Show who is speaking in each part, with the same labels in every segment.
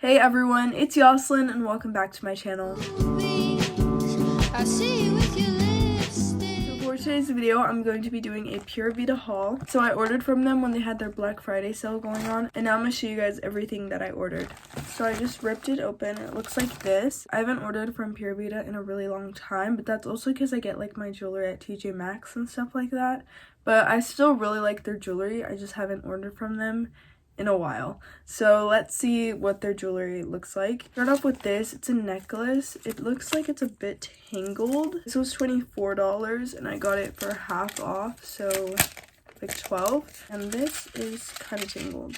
Speaker 1: Hey everyone, it's Yoslin and welcome back to my channel. So for today's video, I'm going to be doing a Pura Vida haul. So I ordered from them when they had their Black Friday sale going on, and now I'm going to show you guys everything that I ordered. So I just ripped it open. It looks like this. I haven't ordered from Pura Vida in a really long time, but that's also because I get like my jewelry at TJ Maxx and stuff like that. But I still really like their jewelry. I just haven't ordered from them in a while. So let's see what their jewelry looks like. Start off with this. It's a necklace. It looks like it's a bit tangled. This was $24 and I got it for half off, so like 12. And this is kind of tangled.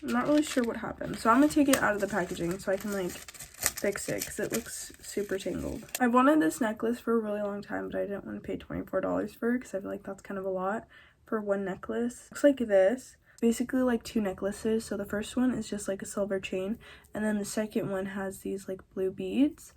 Speaker 1: I'm not really sure what happened, so I'm gonna take it out of the packaging so I can like fix it because it looks super tangled. I wanted this necklace for a really long time, but I didn't want to pay $24 for it because I feel like that's kind of a lot for one necklace. Looks like this. Basically like two necklaces. So the first one is just like a silver chain, and then the second one has these like blue beads,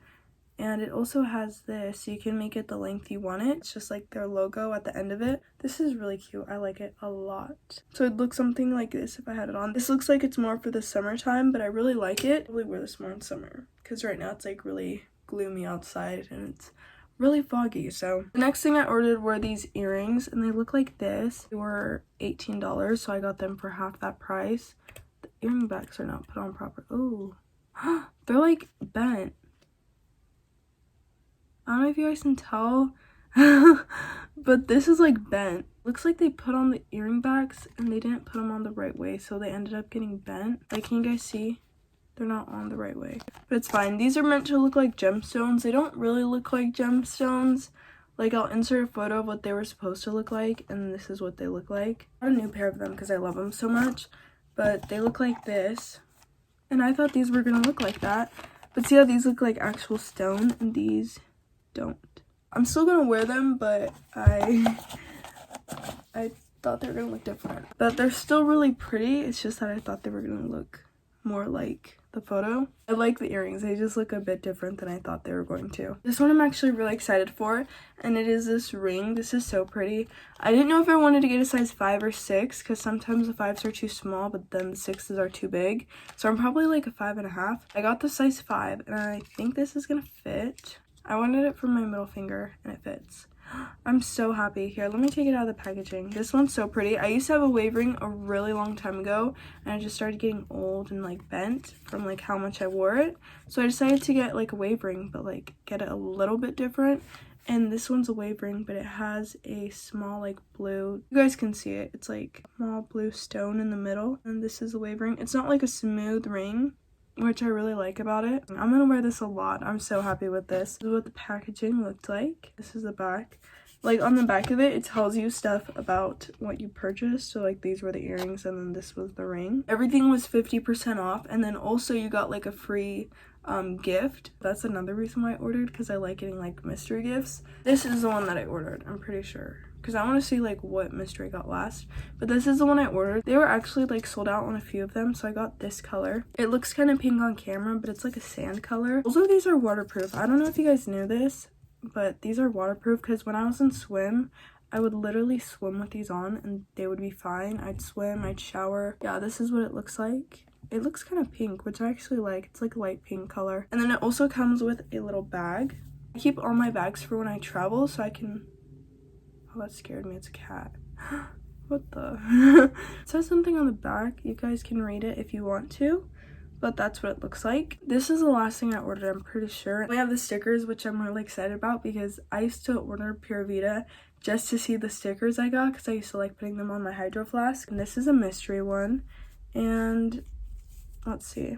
Speaker 1: and it also has this, so you can make it the length you want it. It's just like their logo at the end of it. This is really cute. I like it a lot. So it'd look something like this if I had it on. This looks like it's more for the summertime, but I really like it. I really wear this more in summer because right now it's like really gloomy outside and it's really foggy. So the next thing I ordered were these earrings, and they look like this. They were $18, so I got them for half that price. The earring backs are not put on proper. Oh, they're like bent. I don't know if you guys can tell, but this is like bent. Looks like they put on the earring backs and they didn't put them on the right way, so they ended up getting bent. Like, can you guys see? They're not on the right way, but it's fine. These are meant to look like gemstones. They don't really look like gemstones. Like, I'll insert a photo of what they were supposed to look like, and this is what they look like. I got a new pair of them because I love them so much, but they look like this, and I thought these were gonna look like that, but see how these look like actual stone and these don't. I'm still gonna wear them, but I thought they were gonna look different, but they're still really pretty. It's just that I thought they were gonna look more like the photo. I like the earrings. They just look a bit different than I thought they were going to. This one I'm actually really excited for, and it is this ring. This is so pretty. I didn't know if I wanted to get a size 5 or 6 because sometimes the 5s are too small, but then the 6s are too big. So I'm probably like a 5.5. I got the size 5 and I think this is gonna fit. I wanted it for my middle finger and it fits. I'm so happy. Here, let me take it out of the packaging. This one's so pretty. I used to have a wave ring a really long time ago, and I just started getting old and like bent from like how much I wore it. So I decided to get like a wave ring, but like get it a little bit different. And this one's a wave ring, but it has a small like blue, you guys can see it. It's like a small blue stone in the middle, and this is a wave ring. It's not like a smooth ring, which I really like about it. I'm gonna wear this a lot. I'm so happy with this. This is what the packaging looked like. This is the back. Like, on the back of it, it tells you stuff about what you purchased. So like, these were the earrings and then this was the ring. Everything was 50% off, and then also you got like a free gift. That's another reason why I ordered, because I like getting like mystery gifts. This is the one that I ordered, I'm pretty sure, because I want to see like what mystery I got last. But this is the one I ordered. They were actually like sold out on a few of them, so I got this color. It looks kind of pink on camera, but it's like a sand color. Also, these are waterproof. I don't know if you guys knew this, but these are waterproof because when I was in swim, I would literally swim with these on and they would be fine. I'd swim, I'd shower. Yeah, this is what it looks like. It looks kind of pink, which I actually like. It's like a light pink color. And then it also comes with a little bag. I keep all my bags for when I travel so I can... Oh, that scared me. It's a cat. What the? It says something on the back. You guys can read it if you want to, but that's what it looks like. This is the last thing I ordered, I'm pretty sure. We have the stickers, which I'm really excited about because I used to order Pura Vida just to see the stickers I got because I used to like putting them on my hydro flask. And this is a mystery one. And let's see.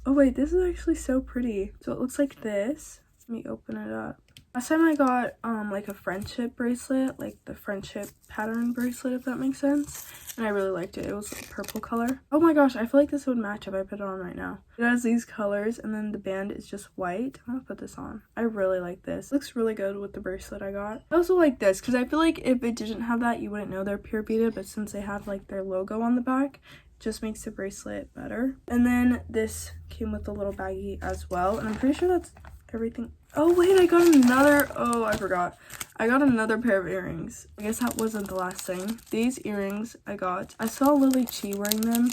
Speaker 1: Oh wait, this is actually so pretty. So it looks like this. Let me open it up. Last time I got like a friendship bracelet, like the friendship pattern bracelet, if that makes sense, and I really liked it. It was a purple color. Oh my gosh, I feel like this would match if I put it on right now. It has these colors, and then the band is just white. I'm gonna put this on. I really like this. It looks really good with the bracelet I got. I also like this because I feel like if it didn't have that, you wouldn't know they're Pura Vida, but since they have like their logo on the back, it just makes the bracelet better. And then this came with a little baggie as well, and I'm pretty sure that's everything. Oh wait, I got another, oh I forgot. I got another pair of earrings. I guess that wasn't the last thing. These earrings I got, I saw Lily Chi wearing them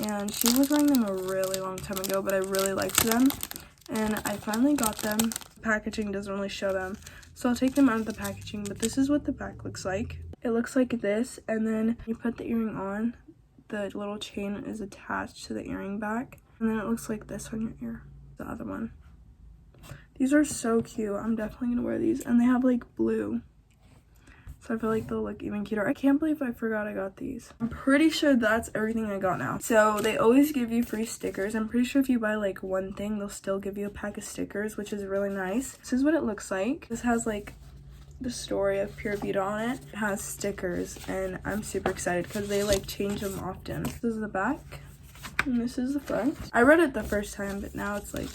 Speaker 1: and she was wearing them a really long time ago, but I really liked them, and I finally got them. The packaging doesn't really show them, so I'll take them out of the packaging, but this is what the back looks like. It looks like this, and then you put the earring on, the little chain is attached to the earring back, and then it looks like this on your ear, the other one. These are so cute. I'm definitely gonna wear these, and they have like blue, so I feel like they'll look even cuter. I can't believe I forgot I got these. I'm pretty sure that's everything I got now. So they always give you free stickers. I'm pretty sure if you buy like one thing, they'll still give you a pack of stickers, which is really nice. This is what it looks like. This has like the story of Pura Vida on it. It has stickers, and I'm super excited because they like change them often. This is the back, and this is the front. I read it the first time, but now it's like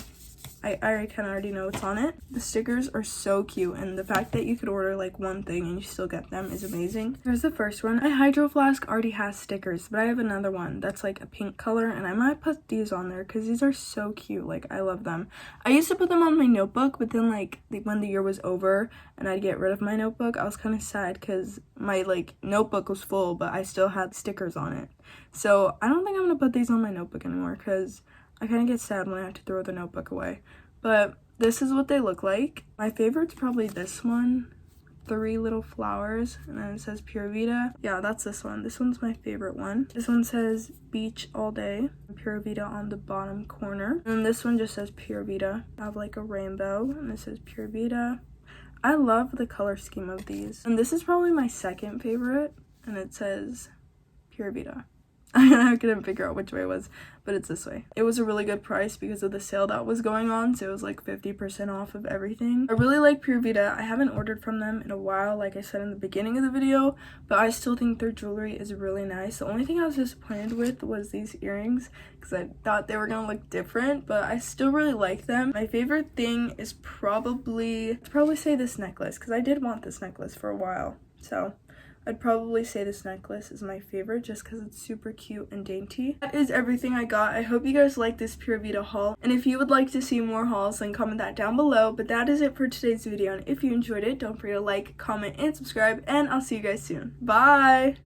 Speaker 1: I kind of already know what's on it. The stickers are so cute, and the fact that you could order like one thing and you still get them is amazing. Here's the first one. My Hydro Flask already has stickers, but I have another one that's like a pink color, and I might put these on there because these are so cute. Like, I love them. I used to put them on my notebook, but then like when the year was over and I'd get rid of my notebook, I was kind of sad because my like notebook was full, but I still had stickers on it. So I don't think I'm gonna put these on my notebook anymore because I kind of get sad when I have to throw the notebook away. But this is what they look like. My favorite's probably this one. 3 little flowers, and then it says Pura Vida. Yeah, that's this one. This one's my favorite one. This one says beach all day. Pura Vida on the bottom corner. And this one just says Pura Vida. I have like a rainbow, and it says Pura Vida. I love the color scheme of these. And this is probably my second favorite, and it says Pura Vida. I couldn't figure out which way it was, but it's this way. It was a really good price because of the sale that was going on, so it was like 50% off of everything. I really like Pura Vida. I haven't ordered from them in a while, like I said in the beginning of the video, but I still think their jewelry is really nice. The only thing I was disappointed with was these earrings because I thought they were gonna look different, but I still really like them. My favorite thing is probably say this necklace, because I did want this necklace for a while, so I'd probably say this necklace is my favorite just because it's super cute and dainty. That is everything I got. I hope you guys like this Pura Vida haul. And if you would like to see more hauls, then comment that down below. But that is it for today's video. And if you enjoyed it, don't forget to like, comment, and subscribe. And I'll see you guys soon. Bye!